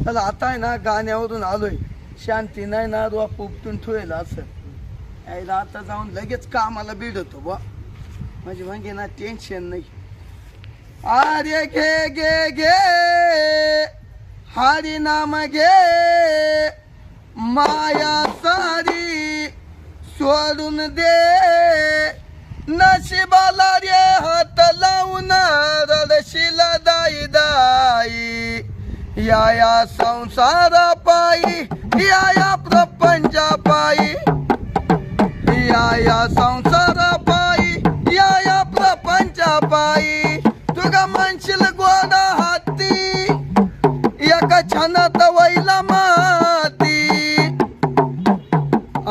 चला आता आहे ना गाण्यावरून आलोय. शांती नाही ना रोप उपटून ठेवलं असं यायला आता जाऊन लगेच कामाला भिडतो बा. म्हणजे म्हणजे ना टेन्शन नाही. अरे घे घे घे हरी नाम घे माया सारी सोडून दे नशिबाला रे हात लावून रडशील दाई दाई या संसारा पायी या प्रपंचा पायी या संसारा पायी या प्रपंचा पायी तुगा म्हणशील गोडा हाती एका छानात वैला माती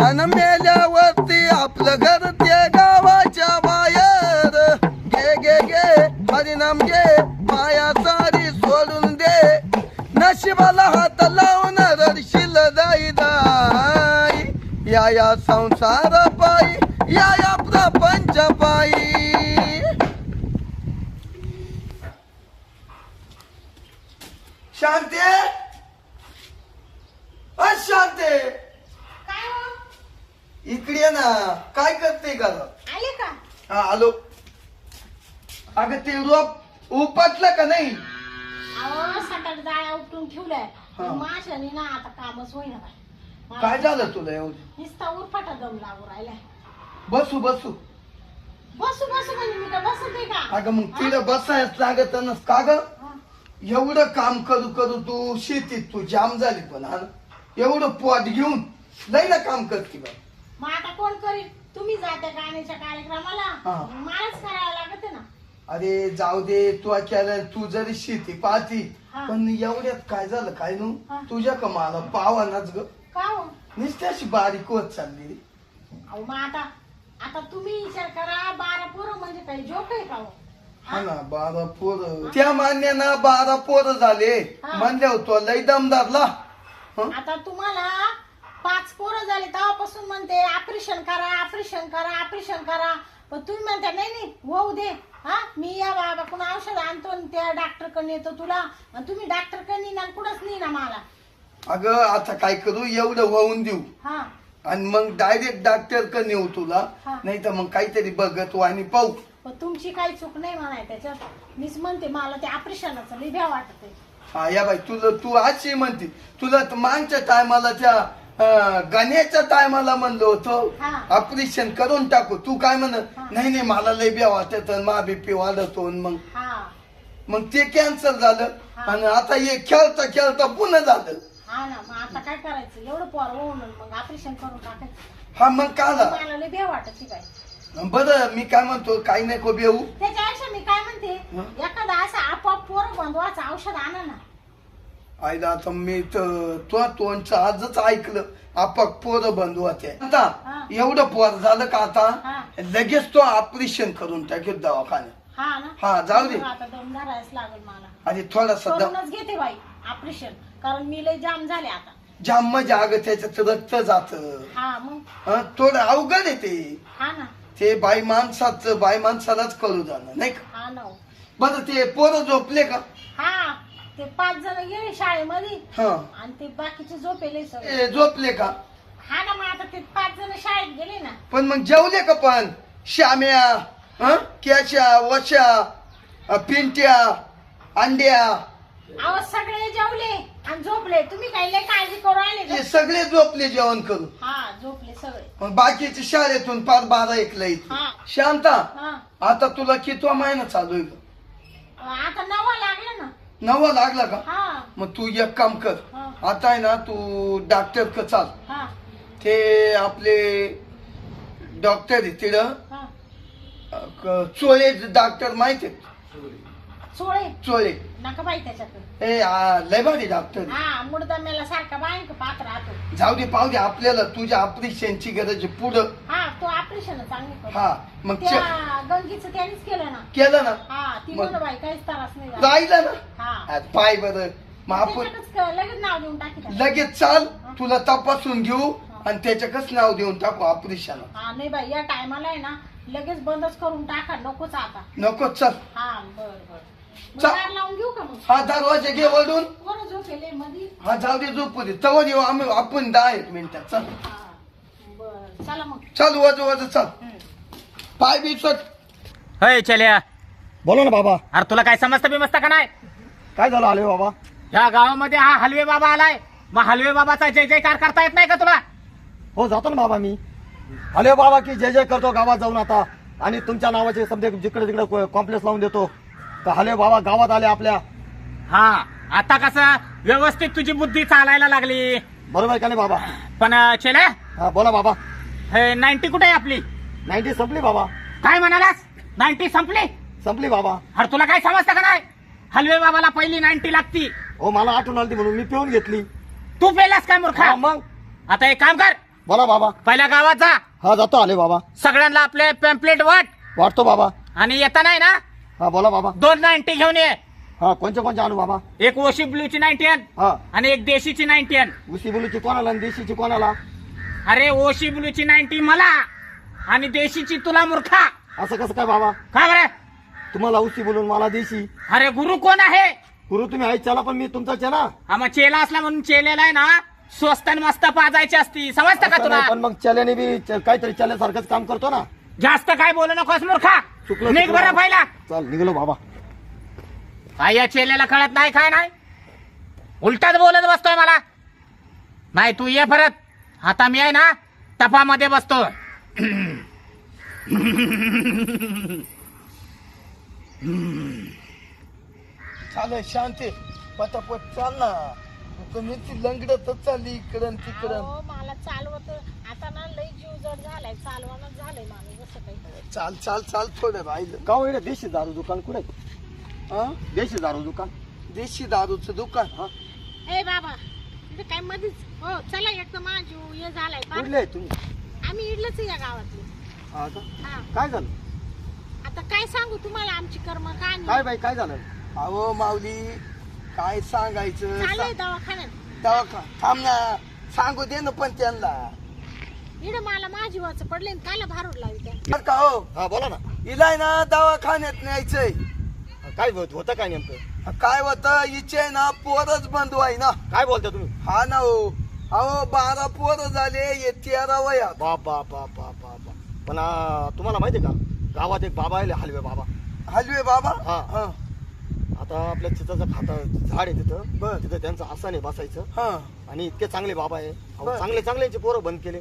अन मेल्यावरती आपलं घर ते गावाच्या बाहेर घे घे घे हरिनाम घे माया सारी सोडून दे नशिबाला हात लावून रडशील दाई दाई या संसार पायी या प्रपंच पायी. शांती अशांती काय हो? इकडे ये ना. काय करते का? आले का? हा आलो. अगं ते रोप उपटलं का नाही? अहो सकाळ जाळ्या उपटून ठेवलाय हा. माशाने ना आता कामच होईना बाई. काय झालं तुला एवढं? नुसता उरफाटा दम लागू राहिलाय. बसू बसू. बसू बसू म्हणजे मी काय बसते का? अगं मग तिला बसायच लागत नस का ग? हा. एवढं काम करू करू तू शेतीत तू जाम झाली पण हा ना? एवढं पोट घेऊन लई ना काम करते बा. मग आता कोण करील? तुम्ही जात्या गाण्याच्या कार्यक्रमाला हा. मलाच करावं लागत ना. अरे जाऊ दे तू केलं तू जरी शेती पाहती हा. पण एवढ्यात काय झालं काय नू हा. तुझ्या कमाला पावानाच ग का हो? नुसती अशी बारीक होत चालली रे. अहो मग आता तुम्ही विचार करा 12 पोरं म्हणजे काही जोक आहे का हो? हा ना 12 पोरं त्या मान्याना 12 पोरं झाले हा. म्हणले होतो लई दमदारला. हं? आता तुम्हाला 5 पोरं झाले तेव्हापासून म्हणते ऑपरेशन करा ऑपरेशन करा ऑपरेशन करा. पण तुम्ही म्हणता नाही नाही होऊ दे. हा मी या बाबाकडून औषध आणतो आणि त्या डॉक्टर कडे येतो तुला आणि तुम्ही डॉक्टर कडे नेना कुठंच नाही ना मला. अगं आता काय करू एवढं होऊन देऊ हा आणि मग डायरेक्ट डॉक्टर क नेऊ तुला हा. नाही तर मग काहीतरी बघतो आणि पाहू. पण तुमची काही चूक नाही म्हणाय त्याच्यात. मीच म्हणते मला ते ऑपरेशनाचं लई भ्या वाटत. हा या बाई तू अशी म्हणते तुला तर मागच्या टायमाला त्या गाण्याच्या टायमाला म्हणलो होतो हा. ऑपरेशन करून टाकू. तू काय म्हण हा. नाही नाही मला लय बिया वाटत मा बीपी वाढतो हा मग ते कॅन्सल झालं हा. आणि आता हे खेळता खेळता पुन्हा झालं. हा ना मग आता काय करायचं एवढं पोर होऊन मग ऑपरेशन करून टाकायचं. हा मग का झालं मला लई भ्या वाटत काय. बरं मी काय म्हणतो काही नाही को बेऊ. त्याच्यापेक्षा मी काय म्हणते हं? एखादा असं आपोआप पोरं बंधवाचं औषध आणा ना. आईला आता मी तर तो तोंडचं आजच ऐकलं आपक पोरं बंधू होते आता हा. एवढं पोर झालं का आता हा. लगेच तो ऑपरेशन करून टाकेल दवाखान्यात. हा ना हा, जाऊ दे. आता दम धरायच लागेल मला. आणि थोडासा करूनच घेते बाई ऑपरेशन कारण मी लय जाम झाले आता. जाम म्हणजे अगं त्याच्यात रक्त जात हा मग थोडं अवघड आहे ते. हा ना ते बाई माणसालाच करू जाणं नाही का. हा ना हो. बरं ते पोरं झोपले का? हा ते 5 जण गेले शाळेमध्ये हा आणि ते बाकीचे झोपेले सगळे. झोपले का? हा ना मग आता ते 5 जण शाळेत गेले ना. पण मग जेवले का पण? श्याम्या क्याच्या वशा पिंट्या अंड्या अहो सगळे जेवले आणि झोपले. तुम्ही काही लय काळजी करू आले हे का? सगळे झोपले जेवण करून. हा झोपले सगळे. मग बाकीचे शाळेतून पार 12-1 ला येते. हा शांता हा आता तुला कितवा महिना चालू आहे का? आता 9 लागला ना. 9 लागला का? हा मग तू एक काम कर हा. आता आहे ना तू डॉक्टर क चाल. हा ते आपले डॉक्टर आहे तिथं हा चोळे डॉक्टर माहिती सोळे चोळे नका बाई त्याच्याकडे. लय भारी डॉक्टर आहे. हा मुडदा मेला सारखा बायक पाहत राहतो. जाऊ दे पाहू दे आपल्याला तुझ्या ऑपरेशनची गरज आहे पुढं. हा तो ऑपरेशन चांगले करतो. हा मग त्या गंगीचं त्यानेच केलं ना. केलं ना हा ती मग- म्हणून बाई काहीच त्रास नाही झाला. राहिलं ना हा आज पाय बरं मग आपण त्याच्यातच लगेच नाव देऊन टाकी. लगेच चाल तुला तपासून घेऊ आणि त्याच्याकच नाव देऊन टाकू ऑपरेशन. हा नाही बाई या टायमाला आहे ना लगेच बंदच करून टाका नकोच आता. नको चल. हा बर बर मग चा- दार लावून घेऊ का मग हा दरवाजा घे वळून. पोरं झोपेले मध्ये हा जाऊ दे झोपू दे तवर येऊ आम्ही आपण 10 मिनिटात चल. हा बर चला मग चल वज चल. पाय बी स्वच्छ. होय चल्या. बोला ना बाबा. अरे तुला काय समजतं बिमस्त का नाही? काय झालं आले बाबा? या गावामध्ये हा हलवे बाबा आलाय, मग हलवे बाबाचा जय जयकार करता येत नाही का तुला? हो जातो ना बाबा मी. आले बाबा की जय जय करतो गावात जाऊन आता, आणि तुमच्या नावाचे समजे जिकडे तिकडे कॉम्प्लेक्स लावून देतो. तर हले बाबा गावात आले आपल्या. हा आता कसं व्यवस्थित तुझी बुद्धी चालायला लागली. बरोबर आहे का नाही बाबा? पण चल्या, हा बोला बाबा. हे 90 कुठे आहे आपली? 90 संपली बाबा. काय म्हणालास? 90 संपली? संपली बाबा. अरे तुला काय समजतं का नाही? हलवे बाबाला पहिली 90 लागती. हो मला आठवण आली म्हणून मी पिऊन घेतली. तू पेलास काय मूर्खा? हा, मग आता एक काम कर, बोला बाबा. पहिल्या गावात जा, हा जातो आले बाबा. सगळ्यांना आपले पॅम्पलेट वाट, वाटतो बाबा. आणि येता नाही ना हा बोला बाबा. 2 90 घेऊन ये. हा कोणचे आणू बाबा? एक ओशी ब्ल्यूची 90 आण हा आणि एक देशीची 90 आण. उसी बोलूची कोणाला आणि देशीची कोणाला? अरे ओशी ब्ल्यूची 90 मला आणि देशीची तुला मूर्खा. असं कसं काय बाबा? का बरं? तुम्हाला उसी बोलून मला देशी. अरे गुरु कोण आहे? गुरु तुम्ही आई चला, पण मी तुमचाच आहे ना. हा मग चेला असला म्हणून चेलेला आहे ना स्वस्त आणि मस्त पाजायची असती, समजतं का असं तुला? नाही, पण मग चल्याने बी काहीतरी चल्यासारखंच काम करतो ना. जास्त काय बोलू नकोस मूर्खा. चुकलं निघ बरं पहिला. चल निघलो बाबा. काय या चेलेला कळत नाही काय नाही, उलटाच बोलत बसतोय मला. नाही तू ये परत, आता मी आहे ना तपामध्ये बसतो. चाल शांती पटापट चाल ना. ती लंगडतच चालली इकडं तिकडं. अहो, मला चालवत आता ना लई जीव जड झालाय, चालवणच झालंय माणूस जसं काही. चाल चाल चाल थोडं राहिलं. का हो, इकडे देशी दारू दुकान कुठे? हा देशी दारू दुकान. देशी दारूचं दुकान. हा ए बाबा तिथे काय मध्येच हो चला एकदम माझा जीव हे झालाय फार. कुठले आहे तुम्ही? आम्ही इडलंच आहे या गावातली. हा का? हा काय झालं? आता काय सांगू तुम्हाला आमची कर्म काय काय बाई काय झालं? अहो माऊली काय सांगायचं. चाललंय दवाखान्यात. दवाखा थांब ना, सांगू दे ना पण त्यांना. इड मला माझी वाच पडले काला भारूड लावी त्या. बरं का हो, हा बोला ना. इलाय ना दवाखान्यात न्यायचंय. काय होतं काय नेमकं? काय होतं इचे ना पोरच बंद व्हाय ना. काय बोलता तुम्ही? हा ना हो. अहो 12 पोरं झाले, हे 13 वयात. बाप बाप बाप बाप बाप बाप. पण तुम्हाला माहिती आहे का, गावात एक बाबा आहे हलवे बाबा. हलवे बाबा. हा. हा आता आपल्या चिताचं झाड आहे तिथं. बर. तिथं त्यांचं आसाने बसायचं. हा आणि इतके चांगले बाबा आहे. अहो, बर. चांगले चांगल्याचे पोरं बंद केले.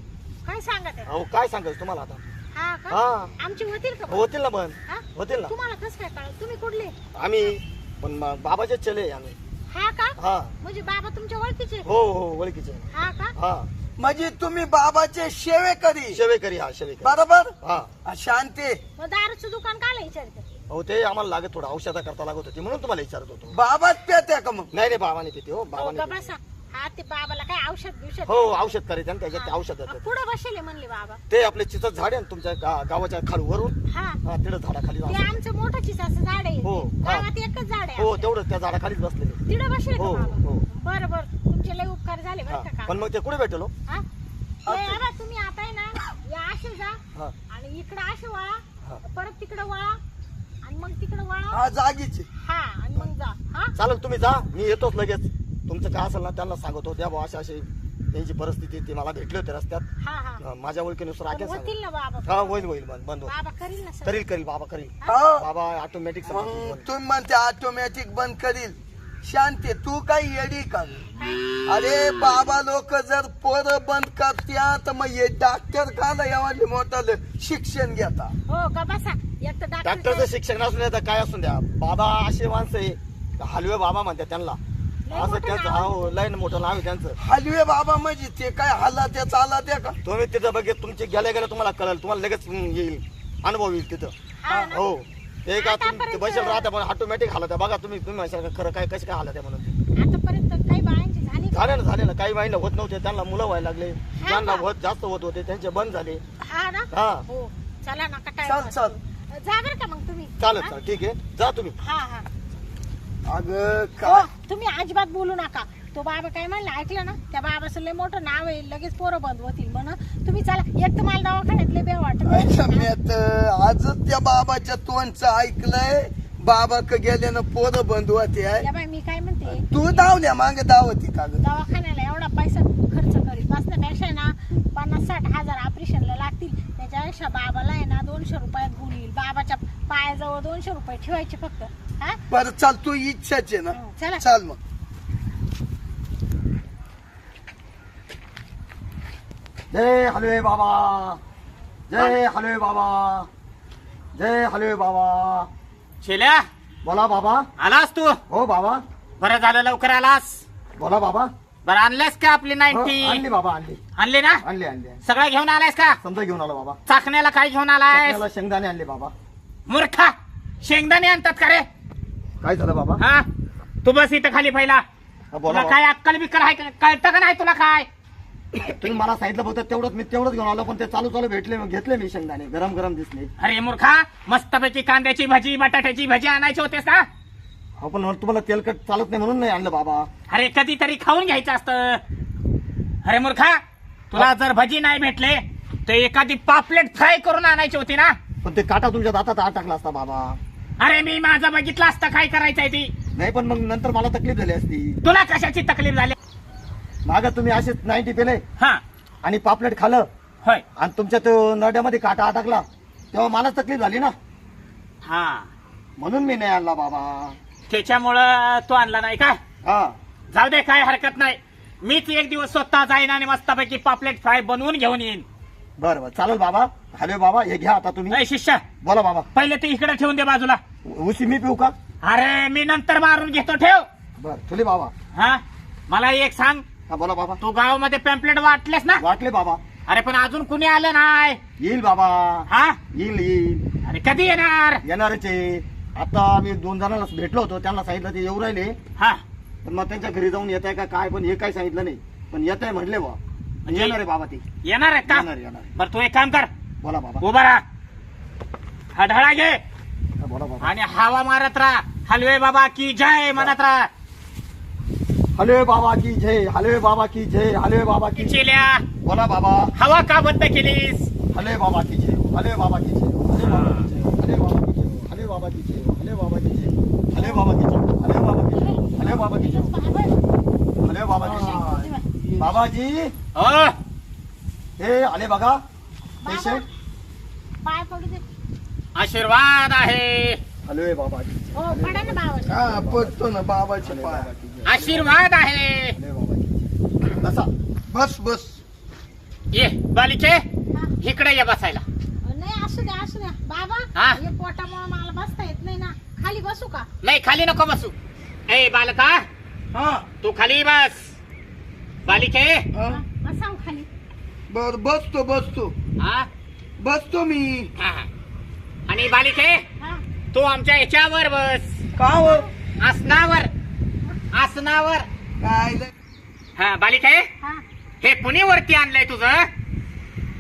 काय सांगत आहे? अहो काय सांगायचं तुम्हाला आता. हा का हा. आमची होतील का? होतील ना बंद. हा? होतील ना. तुम्हाला कसं काय कळलं? तुम्ही कुठले? आम्ही पण मग बाबाचे चले आम्ही. हा का हा म्हणजे बाबा तुमच्या ओळखीचे? हो हो ओळखीचे. हा का हा म्हणजे तुम्ही बाबाचे सेवेकरी शेवेकरी. हा शेवेकरी. बरोबर. हा शांती मग दारूचं दुकान काला विचारते? अहो ते आम्हाला लागत थोडं औषधा करता लागत होती म्हणून तुम्हाला विचारत होतो. बाबाच पेत्या का मग? नाही नाही बाबाने पिते. हो हो बाबाने का पिते. बसा. हा ते बाबाला काय औषध बिवषध? हो औषध करायचं आणि त्याच्यात ते औषध देतात. पुढे बसले म्हणले बाबा. ते आपले चिचत झाड आहे ना तुमच्या गावाच्या खाली वरून. हा हा तिथं झाडाखाली ते बसले. आमचं मोठं चिसाचं झाड आहे. हो, हा. गावात एकच झाड आहे. हो तेवढं त्या झाडाखालीच बसलेले. तिकडे बसले का हो, बाबा? हो. बरं बरं तुमचे लय उपकार झाले हा. बरं का पण मग ते कुठे भेटलो? हा? हे बघा, तुम्ही आता आहे ना या असे जा हा आणि इकडे असे वळा, हा. परत तिकडे वळा आणि मग तिकडे वळा. हा जागीचे. हा आणि मग जा. हा चालेल तुम्ही जा, मी येतोच लगेच. तुमचं काय असेल ना त्यांना सांगतो. द्या भाऊ अशी अशी त्यांची परिस्थिती ती मला भेटली होती रस्त्यात. हा हा माझ्या ओळखीनुसार पण आगे सांग. होतील ना बाबा? हा होईल होईल बंद बंद होईल. बाबा करील ना सर. करील करील बाबा करील. हा बाबा ऑटोमॅटिक मग तुम्ही म्हणते ऑटोमॅटिक बंद करील. शांती तू काही येडी का? अरे बाबा लोक जर पोरं बंद करत्या तर मग हे डॉक्टर काला एवढे मोठं शिक्षण घेता. हो का बसा. एक तर डॉक्टरचं शिक्षण असून द्या तर काय असून द्या. बाबा असे माणसं आहे हलवे बाबा म्हणतात त्यांना. असं मोठं त्यांचं नाव हो लय मोठं नाव आहे त्यांचं. हलवे बाबा म्हणजे ते काय हाला त्या चाला त्या का? तुम्ही तिथं बघित तुमचे गेल्या गेल्या तुम्हाला कळेल. तुम्हाला लगेच येईल अनुभव येईल तिथं. हा ना? हो ते का तुम्ही आतापर्यंत- बसेल राहता पण ऑटोमॅटिक हालत आहे. बघा तुम्ही म्हणशाल का खरं काय कसे काय हालत आहे म्हणून. आतापर्यंत काही बाळांची झाली का? झाले ना काही महिने होत नव्हते त्यांना मुलं व्हायला लागले. ज्यांना का? होत जास्त होत होते त्यांचे बंद झाले. हा ना हा हो चला ना चल काय चल. जा बरं का मग तुम्ही. चालेल हा? चालेल ठीक आहे जा तुम्ही. हा हा अगं हो काय तुम्ही अजिबात बोलू नका. तो बाबा काय म्हणला ऐकलं ना? त्या बाबाचं लय मोठं नाव आहे, लगेच पोरं बंद होतील म्हणून तुम्ही चला. एक तर मला दवाखान्यात लय बे वाटत. आजच त्या बाबाच्या तोंडचं ऐकलंय. बाबा क गेल्यानं पोरं बंद होते आहे. या बाई मी काय म्हणते, तू धावल्या मागे धावती का ग? दवाखान्याला एवढा पैसा खर्च करीत बसण्यापेक्षा ना 50-60 हजार ऑपरेशनला लागतील. त्याच्यापेक्षा बाबाला आहे ना 200 रुपयात गुण येईल. बाबाच्या पायाजवळ 200 रुपये ठेवायचे फक्त. हा बरं चाल, तू इच्छाच आहे ना, चला. चाल मग. जय हलवे बाबा, जय हलवे बाबा, जय हलवे बाबा. शेल्या बोला बाबा. आलास तू? हो बाबा. बरं झालं लवकर आलास. बोला बाबा. बरं आणल्यास का आपली हो, 90? आणली बाबा, आणली आणली ना? आणली आणली. सगळं घेऊन आलायस का? समजा घेऊन आलो बाबा. चाकण्याला काय घेऊन आलायस? त्याला शेंगदाणे आणले बाबा. मूर्खा, शेंगदाणे आणतात का रे? काय झालं बाबा? हा, तू बस इथं खाली पहिला. हा, बोला तुला काय अक्कल बिक्कल आहे का? कळतं का नाही तुला काय? बाबा. तुम्ही मला सांगितलं होतं तेवढंच, मी तेवढंच घेऊन आलो, पण ते चालू चालू भेटले, मग घेतले मी शेंगदाणे, गरम गरम दिसले. अरे मूर्खा, मस्तपैकी कांद्याची भाजी बटाट्याची भाजी आणायची होतेस ना? हो, पण तुम्हाला तेलकट चालत नाही म्हणून नाही आणलं बाबा. अरे कधीतरी खाऊन घ्यायचं असतं. अरे मूर्खा, तुला जर भजी नाही भेटले तर एखादी पापलेट फ्राय करून आणायची होती ना? पण ते काटा तुमच्या दातात आत टाकला असता बाबा. अरे मी माझं बघितलं असतं काय करायचंय ती. नाही, पण मग नंतर मला तकलीफ झाली असती. तुला कशाची तकलीफ झाली? माग तुम्ही असेच 90 पेले हा, आणि पापलेट खाल्लं होय, आणि तुमच्या तो नड्यामध्ये काटा अटकला, तेव्हा मला तकलीफ झाली ना, हा, म्हणून मी नाही आणला बाबा. त्याच्यामुळं तो आणला नाही का? हा, जाऊ दे, काय हरकत नाही. मीच एक दिवस स्वतः जाईन आणि मस्तपैकी पापलेट फ्राय बनवून घेऊन येईन. बरं बरं चालेल बाबा. हॅलो बाबा, हे घ्या आता तुम्ही. अय शिष्य, बोला बाबा. पहिले ते इकडे ठेवून दे बाजूला. उशी मी पिऊ का? अरे मी नंतर मारून घेतो, ठेव. बरं ठुले बाबा. हा, मला एक सांग, हा बोला बाबा. तू गावामध्ये पॅम्पलेट वाटलेस ना? वाटले बाबा. अरे पण अजून कुणी आलं नाही. येईल बाबा. हा, येईल येईल. अरे कधी येणार? येणारच आहे. आता मी 2 जणांना भेटलो होतो, त्यांना सांगितलं ते येऊ राहिले, हा, पण मग त्यांच्या घरी जाऊन येत आहे का काय, पण हे काही सांगितलं नाही, पण येत आहे म्हणले बा. म्हणजे येणार आहे बाबा ते. येणार आहे का? येणार येणार. बरं तू एक काम कर, बोला बाबा. उभा राहा, हा ढळा घे हा, बोला बाबा. आणि हवा मारत राहा. हलवे बाबा की जय म्हणत राहा. हलवे बाबा की जय, हलवे बाबा की जय, हलवे बाबा की जय. चिल्या, बोला बाबा. हवा का बंद केलीस? हलवे बाबा की जय, हलवे बाबा की जय, हलवे बाबा की जय, हलवे बाबा की जय, हलवे बाबा की जय, हलवे बाबा की जय, हलवे बाबा की जय, हलवे बाबा की जय, हलवे बाबा की जय, हलवे बाबा की जय. बाबाजी हो, हे आले बघा पेशंट. पाय पडू दे. आशीर्वाद आहे. हलवे बाबा की जय, हो पडा ना बाबा. हा पडतो ना बाबाचे हलवे पाय. बाबा की जय, आशीर्वाद आहे. हलवे बाबा की जय. बसा. बस बस. ये बालिके, इकडे ये बसायला. नाही असू द्या असू द्या बाबा. हा? हे पोटामुळे मला बसता येत नाही ना. खाली बसू का? नाही खाली नको बसू. ए बालका, हा तू खाली बस. बालिके, हा बसाव खाली. बर बसतो बसतो हा, बसतो मी. हा. आणि बालिके, हा तू आमच्या याच्यावर बस, का हो? आसनावर. आसनावर. काय लय- हा बालिके, हा हे कुणी वरती आणलंय तुझं?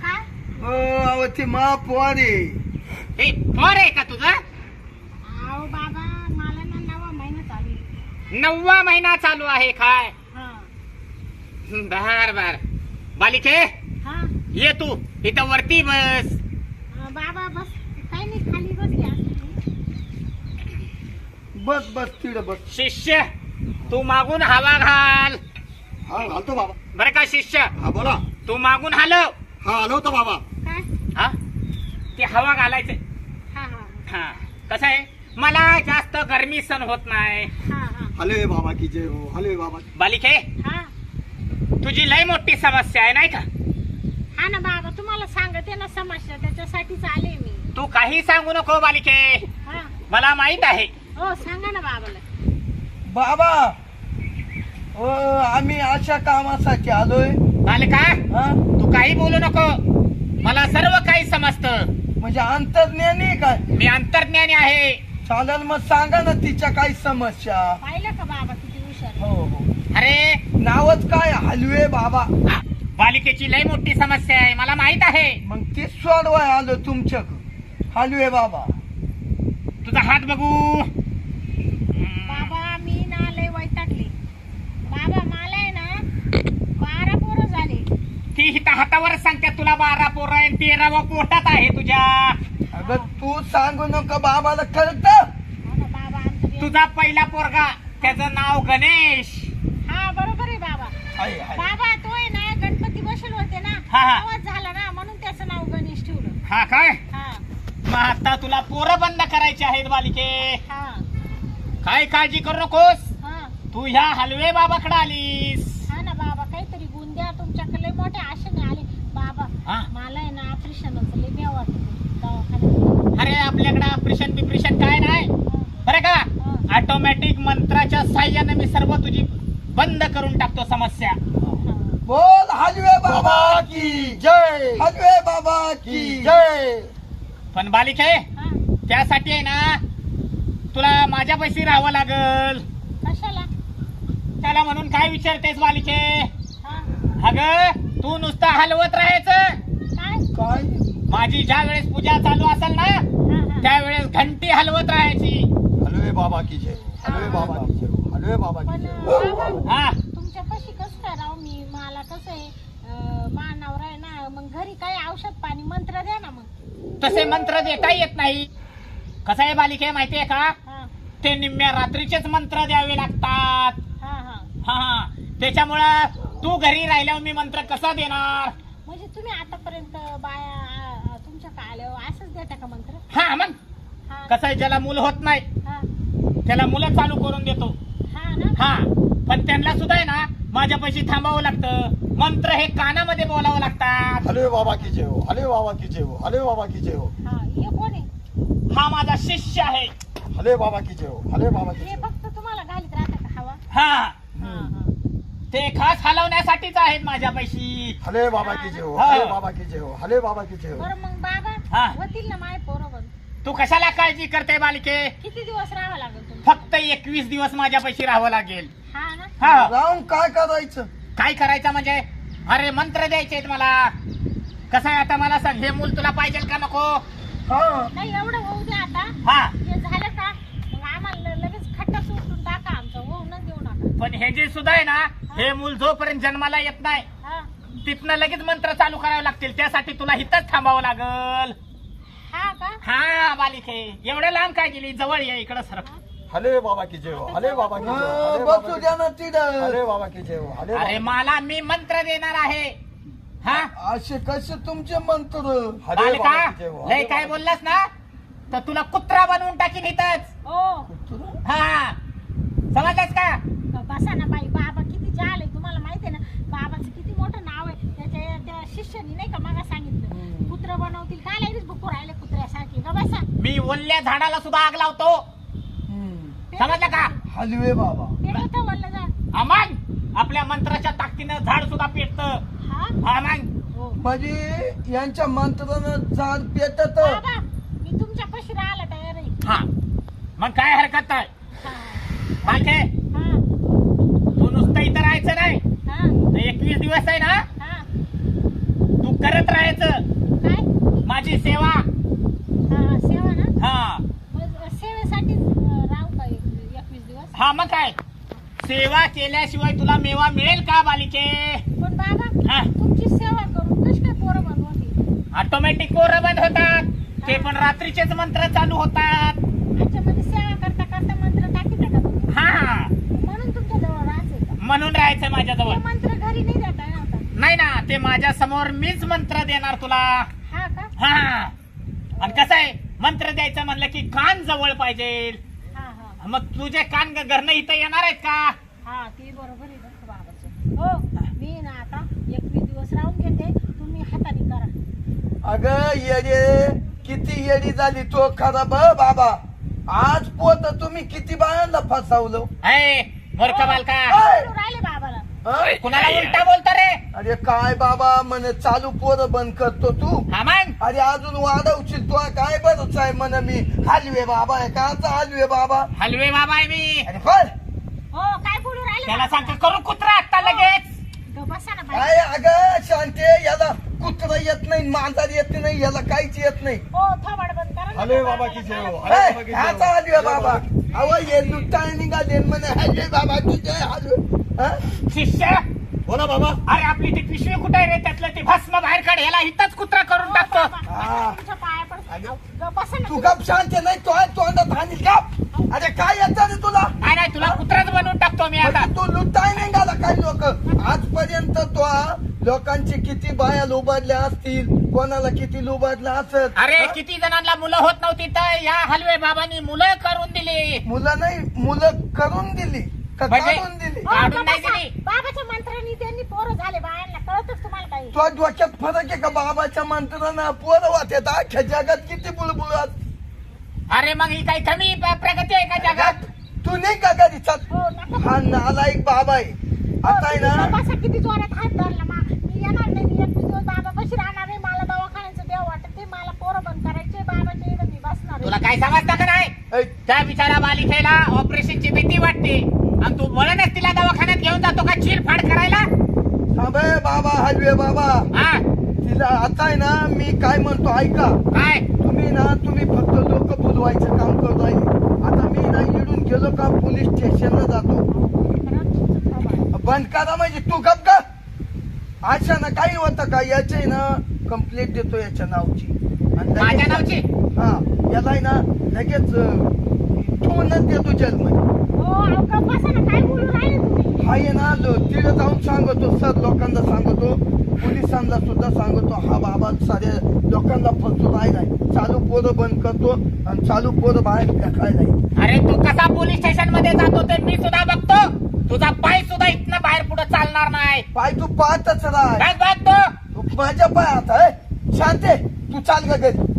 काय? हो अहो ते महापौर आहे. हे पोर आहे का तुझं? अहो बाबा मला ना 9वा महिना चालू आहे. 9वा महिना चालू आहे काय? हा बर बर. बालिके, हा ये तू इथं वरती बस. बाबा बस. काही नाही खाली बसली असते. बस बस तिड बस. शिष्य, तू मागून हवा घाल. हा घालतो बाबा. बरं का शिष्य, हा बोला. तू मागून हलव. हा आलो होतो बाबा. काय? हा, ते हवा घालायचं. हा हा हा, कसं आहे, मला जास्त गरमी सण होत नाही. हा हा हलवे बाबा की जय हो, हलवे बाबा. बालिके, हा तुझी लय मोठी समस्या आहे नाही का? हा ना बाबा, तुम्हाला सांगते ना समस्या, त्याच्यासाठीच आले मी. तू काही सांगू नको बालिके, हा मला माहित आहे. हो सांगा ना बाबाला. बाबा हो आम्ही अशा कामासाठी आलोय. बालिका, हा तू काही बोलू नको, मला सर्व काही समजतं. म्हणजे अंतर्ज्ञानी आहे काय? मी अंतर्ज्ञानी आहे. चालेल मग सांगा ना तिच्या काही समस्या. पाहिलं का बाबा किती हुशार? हो हो. अरे, नावच काय? हलवे बाबा. बालिकेची लय मोठी समस्या आहे, मला माहित आहे. मग तीच सोडवाय आलो तुमच्याकडे. हलवे बाबा तुझा हात बघू. बाबा मी ना लय वैतागले. बाबा मला आहे ना 12 पोरं झाले. ती हिता हातावर सांगते तुला 12 पोरं आहे, 13वा पोटात आहे तुझ्या. अगं तू सांगू नको बाबाला कळत. हा ना तुझा पहिला पोरगा त्याचं नाव गणेश. हा बरोबर आहे बाबा. आहे, आहे. बाबा तो आहे ना गणपती बसेल होते ना हा, हा. तेव्हाच झाला ना म्हणून त्याचं नाव गणेश ठेवलं. हा काय? हा मग आता तुला पोरं बंद करायची आहेत बालिके. हा काय काळजी करू नकोस. हा तू ह्या हलवे बाबाकडे आलीस. हा ना बाबा काहीतरी गुण द्या तुमच्याकडे लय मोठ्या आशेने आले बाबा. हा. मला आहे ना ऑपरेशनच लय द्या वाटत दवाखान्यात. अरे आपल्याकडे ऑपरेशन बिपरेशन काय नाही बरं का. ऑटोमॅटिक मंत्राच्या साह्याने मी सर्व तुझी बंद करून टाकतो समस्या. बोल हलवे बाबा बाबा की जय. हलवे बाबा की जय. पण बालिके हा त्यासाठी आहे ना तुला माझ्या पैसे राहावं लागल. कशाला? त्याला म्हणून काय विचारतेस बालिके. हा अगं तू नुसतं हलवत राहायचं. काय? काय माझी ज्या वेळेस पूजा चालू असेल ना हा हा त्यावेळेस घंटी हलवत राहायची. हलवे बाबा की जय. हलवे बाबा की जय. हलवे बाबा की पण जय. बाबा हा तुमच्या पाशी कसं काय राहू मी? मला कसं आहे मानावर आहे ना मग घरी काय औषध पाणी मंत्र द्या ना मग. तसे मंत्र देता येत नाही. कसं आहे बालिके माहितीये का हा ते निम्म्या रात्रीचेच मंत्र द्यावे लागतात. हा हा हा त्याच्यामुळं तू घरी राहिल्यावर मी मंत्र कसा देणार. म्हणजे तुम्ही आतापर्यंत बाया तुमच्या आल्यावर असंच देता का मंत्र? हा मग हा कसं आहे ज्याला मूल होत नाही हा त्याला मुलं चालू करून देतो. हा ना हा पण त्यांना सुद्धा आहे ना माझ्या पैसे थांबावं लागतं. मंत्र हे कानामध्ये बोलावं लागतात. हलवे बाबा की जय हो. हलवे बाबा की जय हो. हलवे बाबा की जय हो. हा हे कोण आहे? हा माझा शिष्य आहे. हलवे बाबा की जय हो. हलवे बाबा की हे जय हो. फक्त तुम्हाला घालीत राहता का हवा? हा हा हा ते खास हलवण्यासाठीच आहेत माझ्या पैशी. हलवे बाबा की जय हो. हा. हलवे बाबा की जय हो. हलवे बाबा की जय हो. बरं मग बाबा हा. होतील ना माय पोरं. तू कशाला काळजी करते बालिके. किती दिवस राहावं लागेल तुम्हाला? फक्त 21 दिवस माझ्या पैशी राहावं लागेल. हा ना हा राहून काय करायचं? काय करायचं म्हणजे अरे मंत्र द्यायचे मला. कसं आहे आता मला सांग हे मूल तुला पाहिजे का नको. हा नाही एवढं होऊ द्या आता. हा हे झालं का मग आम्हाला लगेच खड्डा सुटून टाका आमचं होऊनच देऊ नका. पण हे जे सुद्धा आहे ना हे मूल जोपर्यंत जन्माला येत नाही हा तिथनं लगेच मंत्र चालू करावे लागतील. त्यासाठी तुला इथंच थांबावं लागल. हा का? हा बालिके एवढ्या लांब काय गेली जवळ ये इकडं सर. हलवे बाबा की जय हो. हलवे बाबा की जय हो. हा, हलवे बाबा बसू की द्या जय ना हो. तिथं. हलवे बाबा की जय हो. हलवे अरे बाबा- मला मी मंत्र देणार आहे. हा असे कसे तुमचे मंत्र? हलवे बालिका बाबा की जय हो. लय हलवे काय बाबा- बोललास ना तर तुला कुत्रा बनवून टाकीन इथंच. ओ हा समजलंस का. बसा ना बाई. बाबा किती जाल आहे तुम्हाला माहिती आहे ना. बाबाचं किती मोठं नाव आहे. त्याच्या त्या शिष्यानी नाही का मला सांगितलं कुत्र बनवतील. काय लागलीच बुकू राहिले कुत्र्यासारखे का बसा. मी ओल्या झाडाला सुद्धा आग लावतो. समजलं का. हलवे बाबा पेटवतं वल्ल जा. मग आपल्या मंत्राच्या ताकदीनं झाड सुद्धा पेटत. हा हा मग हो म्हणजे यांच्या मंत्रानं झाड पेटत. बाबा मी तुमच्या पाशी राहायला तयार आहे. हा मग काय हरकत नाही. हा बालके हा तू नुसतं इथं राहायचं नाही. हा तर 21 दिवस आहे ना हा तू करत राहायचं काय? माझी सेवा. हा सेवा ना. हा मग सेवेसाठीच राहू का 21 दिवस? हा मग काय सेवा केल्याशिवाय तुला मेवा मिळेल का बालिके. पण बाबा हा तुमची सेवा करून कशी काय पोरं बनवते? ऑटोमॅटिक पोरं बंद होतात. ते पण रात्रीचेच मंत्र चालू होतात. अच्छा म्हणजे सेवा करता करता मंत्र टाकीत का तुम्ही? हा म्हणून तुमच्या जवळ राहायचंय का? म्हणून राहायचं माझ्याजवळ. ते मंत्र घरी नाही देता ना आता. नाही ना ते माझ्या समोर मीच मंत्र देणार तुला. हा का? हा आणि कसं आहे मंत्र द्यायचं म्हणलं की कान जवळ पाहिजे. हा हा मग तुझे कान घरनं इथं येणार आहेत का. हा ते बरोबर आहे बरं का बाबाचं. हो मी ना आता 21 दिवस राहून घेते. तुम्ही हाताने करा. अगं येडे किती येडी झाली तो खराब बाबा. आज पोत तुम्ही किती बायांना फसवलं. अय मूर्ख बालका बोलू राहिले बाबाला. हा? कुणाला उलटा बोलतो रे. अरे काय बाबा म्हणे चालू पोरं बंद करतो तू. हा मग अरे अजून वाढवशील तू काय बरंच आहे म्हणे मी हलवे बाबा आहे का हलवे बाबा. हलवे बाबा आहे मी. अरे पण हो काय बोलू राहिले त्याला बाबा? सांग करू कुत्रा आता लगेच. ग बसा ना बाई. काय अगं शांते याला कुत्र येत नाही मांजर येत नाही याला काहीच येत नाही. हो थोबाड बंद करा ना. हलवे बाबा की जय हो. हलवे बाबा की जय हो. ह्याचा हलवे बाबा. अहो ये लुटाय निघाले म्हणे हलवे बाबा तुझे हलवे. हा? शिष्य बोला बाबा अरे आपली ती पिशवी कुठे आहे रे त्यातलं ते भस्म बाहेर काढ, याला इथंच कुत्रा करून टाकतो. हा. तुमच्या पाया पडतो. गप्प बसा ना. तू गप शांत नाही तो तोंडात हानील गप. अरे काय येतं रे तुला? नाही नाही तुला कुत्राच बनवून टाकतो मी आता. म्हणजे तू लुटाय नाही गाला काही लोक आजपर्यंत तो लोकांची किती बाया लुबाडल्या असतील, कोणाला किती लुबाडल्या असत. अरे किती जणांना मुलं होत नव्हती तर या हलवे बाबांनी मुलं करून दिली. मुलं नाही, मुलं करून दिली का म्हणजे? काढून दिली? हो, काढून गप्प नाही बसा. दिली. बाबाच्या मंत्रांनी त्यांनी पोरं झाले बायांना, कळतच तुम्हाला काही? तो डोक्यात फरक आहे का? बाबाच्या मंत्रानं पोरं वाटत अख्ख्या जगात किती बुलबुलात. अरे मग ही काही कमी प्रगती आहे का जगात? तू नाही का घरी चल. हो, नका. हा नालायक बाबा आहे. आता आहे हो, ना बसा, किती जोरात हात धरला. मी येणार नाही, मी 21 दिवस बाबा कशी राहणार नाही. मला दवाखान्याचं देव वाटत ते, मला पोरं बंद करायचे. बाबाच्या इकडे मी बसणार तुला आहे. काय समजतं का नाही? ऐ, त्या बिचारा बालिकेला ऑपरेशनची भीती वाटते आणि तू म्हणूनच तिला दवाखान्यात घेऊन जातो का चिरफाड करायला? थांब हे बाबा, हलवे बाबा. हा तिला आता आहे ना मी काय म्हणतो ऐका. काय? तुम्ही फक्त लोक बोलवायचं काम करत राहिले. आता मी ना इडून गेलो का पोलीस स्टेशनला जातो. बंद करा म्हणजे तू गप का? अच्छा ना काही होतं का? याचे ना कंप्लेंट देतो याच्या नावची आणि लगेच- माझ्या नावची? हा याला आहे ना लगेच ठेवूनच देतो जेलमध्ये. हो, अहो, गप्प बसा ना. काय बोलू राहिले तुम्ही? हा आहे ना तिथे जाऊन सांगतो, सर लोकांना सांगतो, पोलिसांना सुद्धा सांगतो हा बाबा साऱ्या लोकांना फसून राहिलाय. चालू पोरं बंद करतो आणि चालू पोरं बाहेर फेकायला. अरे तू कसा पोलीस स्टेशन मध्ये जातो ते मी सुद्धा बघतो. तुझा पाय सुद्धा इथनं बाहेर पुढे चालणार नाही. पाय तू पाहतच राह. बघ बघतो. तू माझ्या पाय आता शांते तू चाल का घरी.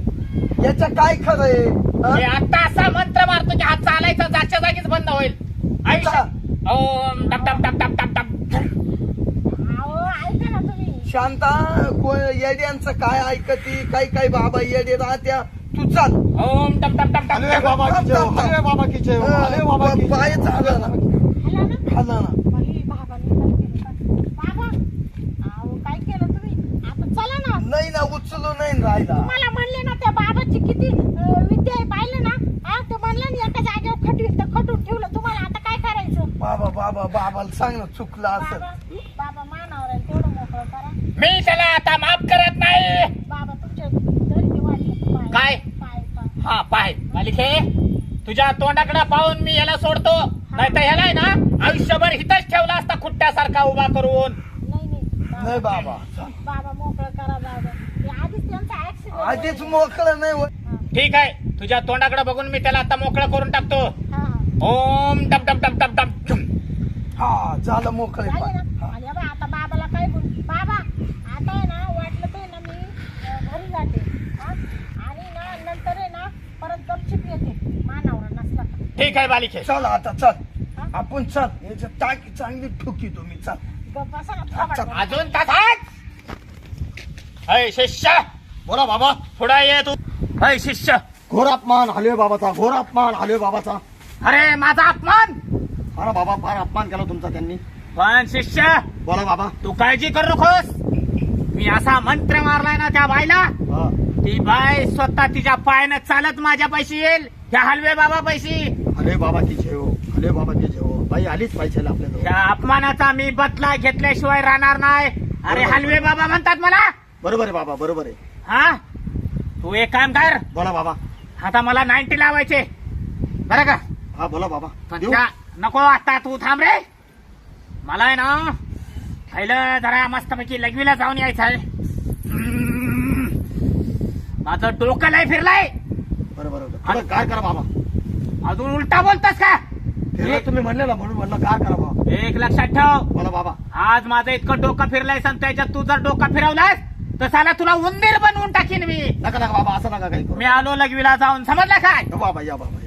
याचं काय खरं आहे मी हा? आता असा मंत्र मारतो की हात चालायचा जागच्या जागीच बंद होईल. आयुष्य ओम डब डब डब डब डब डब. अहो, ऐका ना तुम्ही. शांता येड्यांचं काय ऐकती? काही बाबा येडे राहत्या. तू चाल. ओम डब डब डब हलवे डब. बाबा की जय हो, हलवे बाबा की जय हो, हलवे बाबा की जय हो. पाय झाला ना हॅलो ना. खाला ना. बाई, बाबांनी काय केलं का? बाबा, अहो, काय केलं तुम्ही? आता चला ना. नाही ना उचलू नाही राहिला. मला म्हणले ना त्या बाबाची किती विद्या आहे, पाहिलं ना? हा, ते म्हणलं ना एका जागेवर खटून ठेवलं. तुम्हाला आता काय करायचं? बाबाला सांग ना चुकलं असं. बाबा मानावर आहे, तेवढं मोकळं करा. मी त्याला आता माफ करत नाही. बाबा तुमच्या दर्दी वाढले. काय? पाय पाय. हा पाय मालिके तुझ्या तोंडाकडे पाहून मी याला सोडतो. नाही तर ह्याला आहे ना आयुष्यभर हिथच ठेवला असता खुट्ट्यासारखा उभा करून. नाही बाबा बाबा मोकळं करा बाबा. ते आधीच त्यांचा ऍक्सिडेंट. आधीच मोकळं नाही होत. ठीक आहे तुझ्या तोंडाकडे बघून मी त्याला आता मोकळं करून टाकतो. हा, ओम डब डब डब डब डब झुम. हा झालं मोकळे झाले पाय. ना. आणि बाबा आता बाबाला काय बोल. बाबा आता आहे ना, वाटलं तर ना मी घरी जाते. हा? आणि ना नंतर आहे ना परत गपचिप येते मानावर नसला का. ठीक आहे बालिके. चल आता चल हा? आपण चल. याच्या टाकी चांगली ठुकी तुम्ही चल. गप्प बसा ना. अच्छा. थोबाड. अजून तसाच. अय शिष्य बोला बाबा. पुढे ये तू. अय शिष्य. घोर अपमान हलवे बाबाचा, घोर अपमान हलवे बाबाचा. अरे माझा अपमान. फार बाबा फार अपमान केला तुमचा त्यांनी. पण शिष्य बोला बाबा. तू काळजी करू नकोस. मी असा मंत्र मारलाय ना त्या बाईला, हा. ती बाय स्वतः तिच्या पायानं चालत माझ्या पैशी येईल. त्या हलवे बाबा पैशी. हलवे बाबा की जय हो, हलवे बाबा की जय हो. बाई आलीच पाहिजे आपल्याजवळ. त्या अपमानाचा मी बदला घेतल्याशिवाय राहणार नाही. अरे हलवे बाबा म्हणतात मला. बरोबर आहे बाबा, बरोबर आहे. हा तू एक काम कर. बोला बाबा. आता मला 90 लावायचे बरं का? हा बोला बाबा. पण देऊ? त्या नको आता तू थांब रे. मला आहे ना पहिलं जरा मस्तपैकी लघवीला जाऊन यायचं आहे. माझं डोकं लय फिरलंय. बरं बरं थोडं काय करा बाबा. अजून उलटा बोलतोस का? फिरलं तुम्ही म्हणले ना म्हणून म्हणलं काय करा बाबा. एक लक्षात ठेव. बोला बाबा. आज माझं इतकं डोकं फिरलंय आणि त्याच्यात तू जर डोकं फिरवलास तर साला तुला उंदीर बनवून टाकीन मी. नका नका बाबा असं नका काही करू. मी आलो लघवीला जाऊन, समजलं काय? बाबा या बाबा.